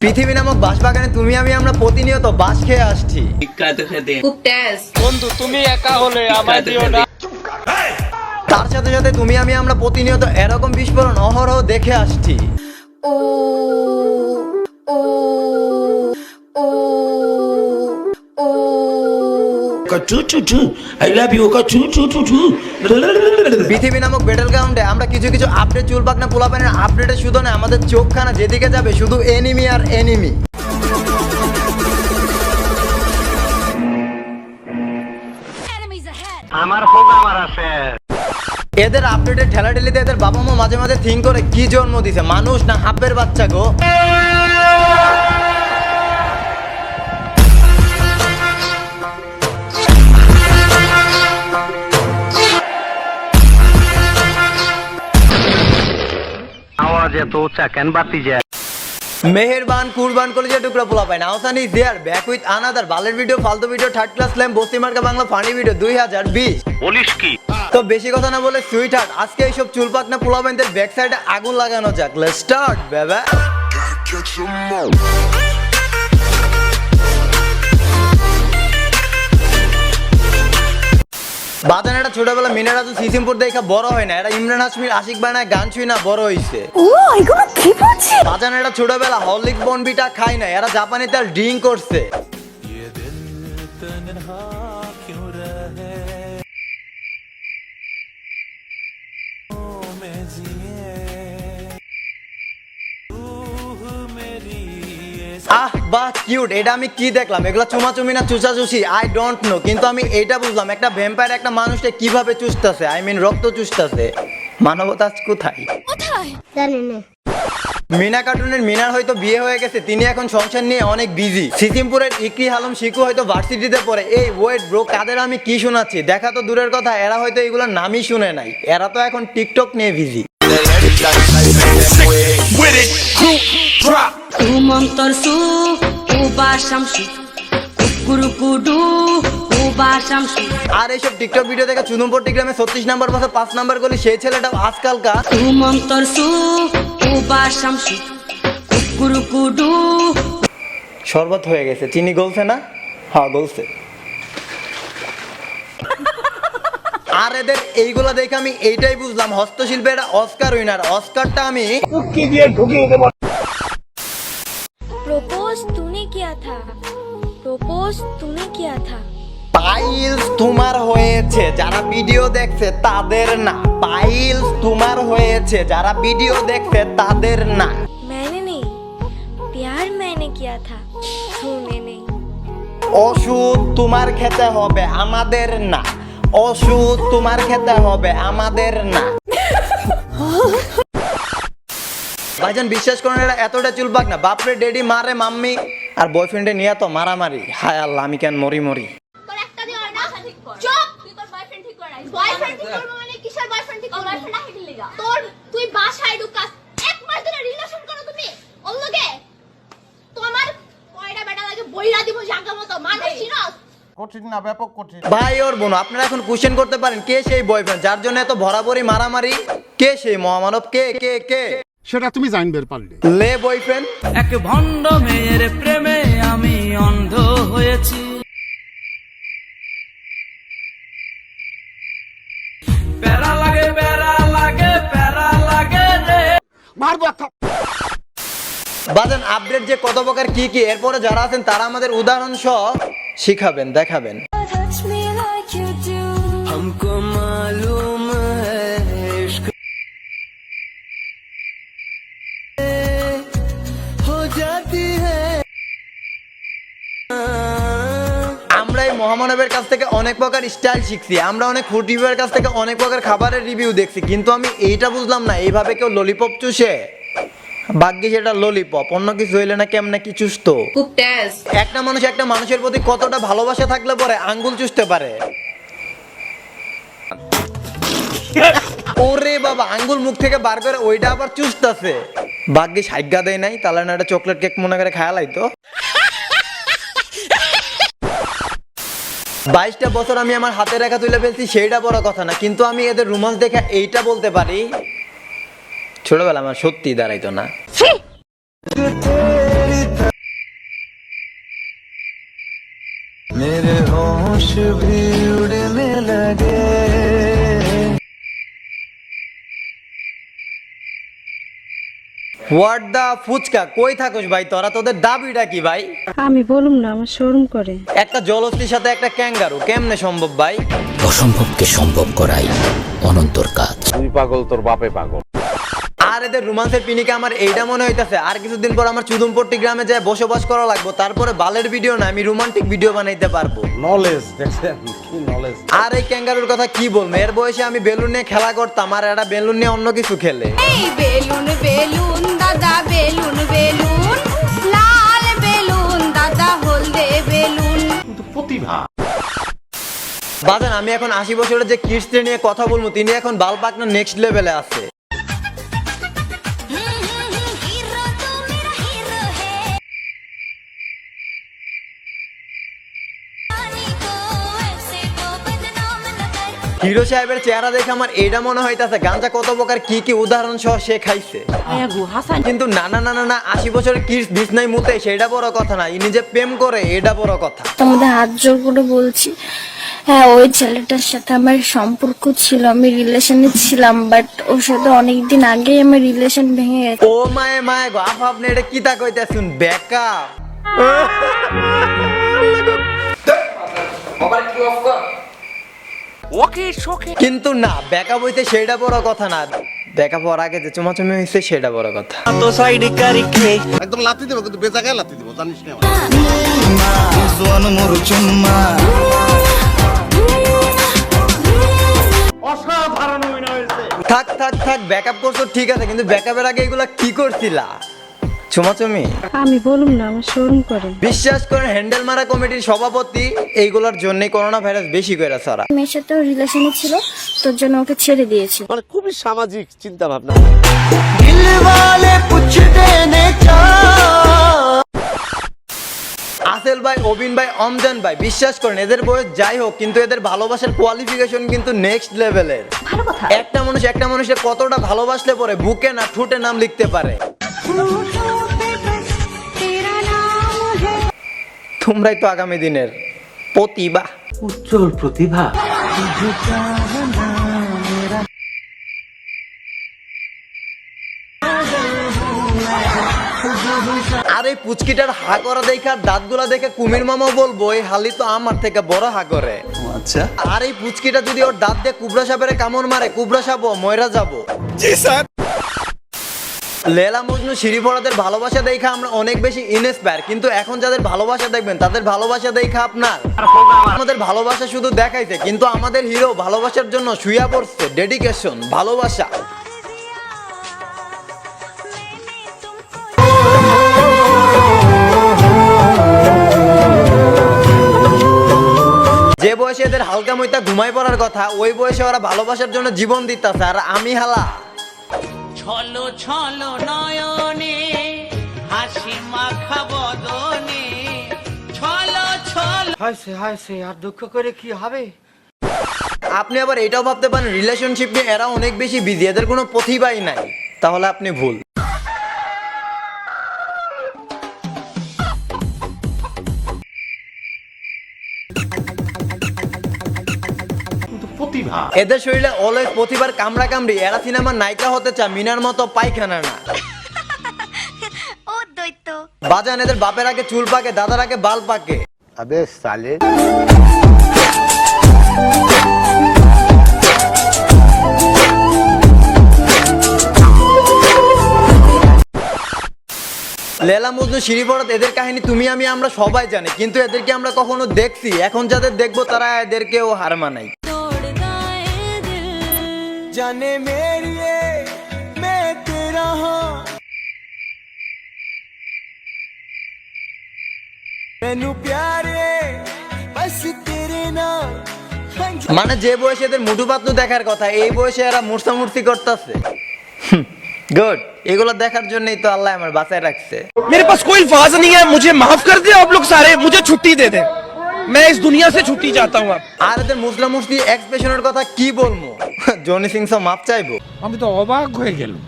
পৃথিবী নামক বাঁশবাগানে তুমি আমি আমরা প্রতিনিয়ত বাঁশ খেয়ে আসছি। বন্ধু তুমি একা হলে আমায় দিও না। তার সাথে সাথে তুমি আমি আমরা প্রতিনিয়ত এরকম বিস্ফোরণ অহরহ দেখে আসছি। পৃথিবী নামক ব্যাটল গ্রাউন্ডে আমরা কিছু কিছু আপডেট চুলপাকনা পোলাপানের আপডেটের শুধু না, আমাদের চোখখানা যেদিকে যাবে শুধু এনিমি আর এনিমি। আমার প্রোগ্রাম আছে। এদের আপডেটের ঠেলাঠেলিতে এদের বাবা মা মাঝে মাঝে থিঙ্ক করে কি জন্ম দিছে, মানুষ না হাব্বের বাচ্চা গো। আওয়াজ এত উচ্চা কেন বাড়তি যায়? মেহেরবান কুরবান কলেজের টুকরা পোলা পায় নাওসান is there back with another বালের ভিডিও, ফালতু ভিডিও, থার্ড ক্লাস স্ল্যাম, বস্তি মার্কা বাংলা ফানি ভিডিও 2020। বলিস কি? তো বেশি কথা না বলে সুইট হার্ট, আজকে এইসব চুলপাকনা পোলা পাইনদের ব্যাক সাইডে আগুন লাগানো যাক। লেটস স্টার্ট বেবা। বাজান এটা ছোটবেলা মিনারাজু সিসিমপুর দেখা বড় হয় না, এটা ইমরান হাশমির আশিক বানায় গান ছুঁই না বড় হইছে। বাজান এটা ছোটবেলা হরলিক্স বনবিটা খাই না, এরা জাপানি তেল ড্রিঙ্ক করছে। আহ বাহ কিউট, এটা আমি কি দেখলাম? এগুলা চুমাচুমি না চুষাচুষি আই ডোন্ট নো, কিন্তু আমি এইটা বুঝলাম একটা ভ্যাম্পায়ার একটা মানুষকে কিভাবে চুষতেছে, আই মিন রক্ত চুষতেছে। মানবতা কোথায় জানি না। মিনা কার্টুনের মিনার হয়তো বিয়ে হয়ে গেছে, তিনি এখন সংসার নিয়ে অনেক বিজি। সিকিমপুরের ইকরি হালম শিকু হয়তো ভার্সিটিতে পড়ে। এই ওয়েট ব্রো, কাদের আমি কি শোনাচ্ছি? দেখা তো দূরের কথা, এরা হয়তো এগুলোর নামই শুনে নাই, এরা তো এখন টিকটক নিয়ে বিজি। আর এইসব টিকটক ভিডিও দেখে চুনুমপুর টিগ্রামে 36 নাম্বার পাশে 5 নাম্বার গলি সেই ছেলেটা আজকালকা শরবত হয়ে গেছে। চিনি গলছে না? হ্যাঁ গলছে। আর এদের এইগুলা দেখে আমি এইটাই বুঝলাম হস্তশিল্পে এটা অস্কার উইনার। অস্কারটা আমি प्रपोज तूने किया था, प्रपोज तूने किया था। পাইলস তোমার হয়েছে, যারা ভিডিও দেখছে তাদের না। পাইলস তোমার হয়েছে, যারা ভিডিও দেখছে তাদের না। मैंने नहीं, प्यार मैंने किया था, तूने नहीं। ওষুধ তোমার খেতে হবে, আমাদের না। ওষুধ তোমার খেতে হবে, আমাদের না। ভাইজান বিশ্বাস করেন এটা এতটা চুলপাক না, বাপরে ডেডি মারে মাম্মি আর বয়ফ্রেন্ডে নিয়ে তো মারামারি। হায় আল্লাহ, আমি কেন মরি মরি। তোর একটা দিয়ে আর না ঠিক কর। চুপ, তুই তোর বয়ফ্রেন্ড ঠিক কর। বয়ফ্রেন্ড ঠিক করব মানে কিসের বয়ফ্রেন্ড ঠিক করব? বয়ফ্রেন্ড না হিডিল লাগা। তোর তুই বাসায় ঢুকাস, এক মাস ধরে রিলেশন করো তুমি ওর লগে। তোমার কয়টা বেটা লাগে বইরা দিব জায়গা মতো, মানুষ চিনস? কঠিন না, ব্যাপক কঠিন। ভাই ওর বোন, আপনারা এখন কোশ্চেন করতে পারেন কে সেই বয়ফ্রেন্ড যার জন্য এত ভরাভরি মারামারি? কে সেই মহামানব? কে কে কে সেটা তুমি জানবে পারলে। লে বয়ফ্রেন্ড। এক ভণ্ড মেয়ের প্রেমে আমি অন্ধ হয়েছি। প্যারা লাগে প্যারা লাগে প্যারা লাগে রে। মারবো একটা। বাজান আপডেট যে কত প্রকার কি কি, এরপরে যারা আছেন তারা আমাদের উদাহরণ সহ শিখাবেন, দেখাবেন। Touch me like you do. हमको मालूम है इश्क हो जाती है। আমরা এই মহামানবের কাছ থেকে অনেক প্রকার স্টাইল শিখছি, আমরা অনেক ফুড রিভিউয়ের কাছ থেকে অনেক প্রকার খাবারের রিভিউ দেখছি, কিন্তু আমি এইটা বুঝলাম না এইভাবে কেউ ললিপপ চুষে। ভাগ্যিস এটা ললিপপ, অন্য কিছু হইলে না কেমনে কি চুষতো। একটা মানুষ একটা মানুষের প্রতি কতটা ভালোবাসা থাকলে পরে আঙ্গুল চুষতে পারে। ওরে বাবা, আঙ্গুল মুখ থেকে বার করে ওইটা আবার চুষতেছে। ভাগ্যিস হাইগা দেয় নাই, তাহলে না একটা চকলেট কেক মনে করে খায়া লাইতো। 22টা বছর আমি আমার হাতে রেখা তুলে ফেলছি, সেইটা বড় কথা না, কিন্তু আমি এদের রোমান্স দেখে এইটা বলতে পারি ছোটবেলা আমার সত্যি দাঁড়াইতো না। হোয়াট দা ফুচকা, কই থাকোস ভাই তোরা? তোদের দাবিটা কি ভাই? আমি বলুম না, আমার শোরুম করে। একটা জলস্থির সাথে একটা ক্যাঙ্গারু কেমনে সম্ভব ভাই? অসম্ভবকে সম্ভব করাই অনন্তর কাজ। তুই পাগল, তোর বাপে পাগল। আর এদের রোমান্সের পিনিকে আমার এইটা মনে হইতাছে আর কিছুদিন পর আমার চুদুমপট্টি গ্রামে যায় বসবাস করা লাগবো, তারপরে বালের ভিডিও না আমি রোমান্টিক ভিডিও বানাইতে পারবো। নলেজ দেখছেন কি নলেজ। আর এই ক্যাঙ্গারুর কথা কি বলবো, এর বয়সে আমি বেলুন নিয়ে খেলা করতাম আর এরা বেলুন নিয়ে অন্য কিছু খেলে। বেলুন বেলুন দাদা বেলুন বেলুন, লাল বেলুন দাদা হলদে বেলুন। বাজান আমি এখন 80 বছরের যে কিডস নিয়ে কথা বলবো, তিনি এখন বাল পাকনা নেক্সট লেভেলে আছে। হিরো সাহেবের চেহারা দেখে আমার এইটা মনে হইতাছে গাঞ্জা কত প্রকার কি কি উদাহরণ সহ সে খাইছে। কিন্তু না না না না না 80 বছরের কিডস বিছনায় মুতে সেটা বড় কথা না, ইনি যে প্রেম করে এটা বড় কথা। তোমাদের হাত জোর করে বলছি, হ্যাঁ ওই ছেলেটার সাথে আমার সম্পর্ক ছিল, আমি রিলেশনে ছিলাম, বাট ওর সাথে অনেকদিন আগেই আমার রিলেশন ভেঙে গেছে। ও মায়ে মায়ে গো আপনি এটা কি তা কইতাছুন বেকা? কিন্তু না বেকা বইতে সেটা বড় কথা না, বেকা পর আগে যে চুমাচুমি হয়েছে সেটা বড় কথা। একদম লাথি দেবো, কিন্তু বেজাগায় লাথি দেবো, জানিস না? অসাধারণ অভিনয় হয়েছে। থাক থাক থাক ব্যাকআপ করছো ঠিক আছে, কিন্তু ব্যাকআপের আগে এগুলা কি করছিলা? চুমাচুমি আমি বলুম না, আমার শোরুম করে। বিশ্বাস করেন হ্যান্ডেল মারা কমিটির সভাপতি এইগুলোর জন্যই করোনা ভাইরাস বেশি করে সারা। মেয়ের সাথেও রিলেশনে ছিল, তোর জন্য ওকে ছেড়ে দিয়েছি। মানে খুবই সামাজিক চিন্তা ভাবনা। আসেল ভাই, অবিন ভাই, অমজান ভাই, বিশ্বাস করেন এদের বয়স যাই হোক কিন্তু এদের ভালোবাসার কোয়ালিফিকেশন কিন্তু নেক্সট লেভেলের। একটা মানুষের কতটা ভালোবাসলে পরে বুকে না ঠোঁটে নাম লিখতে পারে। তোমরাই তো আগামী দিনের প্রতিভা। উজ্জ্বল প্রতিভা। আর এই পুচকিটার হা করা দেখে আর দাঁতগুলা দেখে কুমির মামা বলবো এই হালি তো আমার থেকে বড় হা করে। আচ্ছা, আর এই পুচকিটা যদি ওর দাঁত দিয়ে কুবরা সাপের কামড় মারে, কুবরা সাপও ময়রা যাবো। লেলা মজনু শিরিফরাদের ভালোবাসা দেখা আমরা অনেক বেশি ইনস্পায়ার, কিন্তু এখন যাদের ভালোবাসা দেখবেন তাদের ভালোবাসা দেখা আপনার আমাদের ভালোবাসা শুধু দেখাইছে, কিন্তু আমাদের হিরো ভালোবাসার জন্য শুয়া পড়ছে। ডেডিকেশন, ভালোবাসা। যে বয়সে এদের হালকা মইতা ঘুমাই পড়ার কথা, ওই বয়সে ওরা ভালোবাসার জন্য জীবন দিতেছে, আর আমি হালা ছলো ছলো নয়নে হাসি মাখা বদনে ছলো ছলো। হাসে আর দুঃখ করে কি হবে? আপনি আবার এটাও ভাবতে পারেন রিলেশনশিপ নিয়ে এরা অনেক বেশি বিজি, এদের কোনো প্রতিভাই নাই, তাহলে আপনি ভুল। এদের শরীরে অলওয়েজ প্রতিভার কামড়া কামড়ি, এরা সিনেমার নায়িকা হতে চায়, মিনার মতো পায়খানা না। ও দৈত্য বাজান এদের বাপের আগে চুল পাকে, দাদার আগে বাল পাকে। আবে সালে লেলা মজনু শিরিফরাত এদের কাহিনী তুমি আমি আমরা সবাই জানি, কিন্তু এদেরকে আমরা কখনো দেখছি? এখন যাদের দেখবো তারা এদেরকেও হার মানাই। জানে মেরি মে তেরা হাं মেনু প্যারে বস তেরে নাম। মানে যে বয়সে এদের মুঠু পাতলু দেখার কথা, এই বয়সে এরা মূর্ছামূর্তি করতেছে। গুড, এগুলো দেখার জন্যই তো আল্লাহ আমার বাঁচায় রাখছে। मेरे पास कोई अल्फाज नहीं है, मुझे माफ कर दे आप लोग सारे, मुझे छुट्टी दे दे, मैं इस दुनिया से छुट्टी चाहता हूँ। আর এদের মুসলিম মুফতি এক্সপ্রেশনের কথা কি বলবো? জনি সিং সব মাপ চাইবো। আমি তো অবাক হয়ে গেলাম।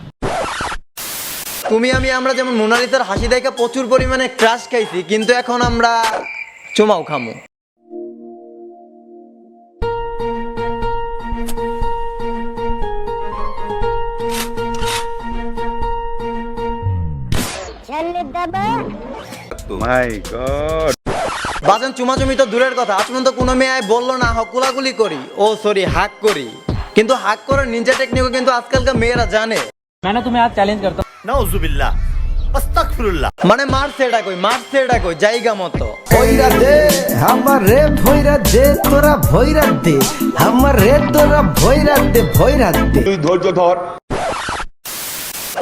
তুমি আমি আমরা যেমন মোনালিসার হাসি দেখে প্রচুর পরিমাণে ক্রাশ খাইছি, কিন্তু এখন আমরা চুমাও খামু। বাজান চুমাচুমি তো দূরের কথা, আজ পর্যন্ত কোনো মেয়ে বললো না হকুলাগুলি করি, ও সরি হাক করি, কিন্তু হাক করার নিনজা টেকনিকও কিন্তু আজকালকার মেয়েরা জানে। নাউজুবিল্লাহ আস্তাগফিরুল্লাহ। মানে মারছে এটা কই জায়গা মতো। ভৈরা দে আমারে ভৈরা দে তোরা ভৈরা দে আমারে তোরা ভৈরা দে তুই ধৈর্য ধর।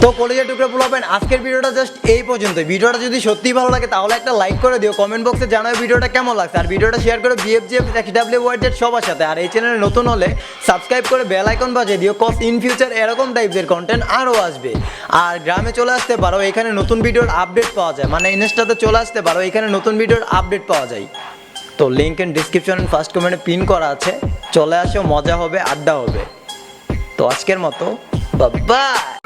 তো কলেজের টুকরা পোলাপেন, আজকের ভিডিওটা জাস্ট এই পর্যন্ত। ভিডিওটা যদি সত্যি ভালো লাগে তাহলে একটা লাইক করে দিও, কমেন্ট বক্সে জানাও ভিডিওটা কেমন লাগছে, আর ভিডিওটা শেয়ার করে BFGF XWYZ সবার সাথে। আর এই চ্যানেলে নতুন হলে সাবস্ক্রাইব করে বেল আইকন বাজিয়ে দিও, কজ ইন ফিউচার এরকম টাইপের কন্টেন্ট আরও আসবে। আর গ্রামে চলে আসতে পারো, এখানে নতুন ভিডিওর আপডেট পাওয়া যায়, মানে ইনস্টাতে চলে আসতে পারো, এখানে নতুন ভিডিওর আপডেট পাওয়া যায়। তো লিঙ্ক ইন ডিসক্রিপশন ফার্স্ট কমেন্টে পিন করা আছে, চলে আসো, মজা হবে, আড্ডা হবে। তো আজকের মতো বাই।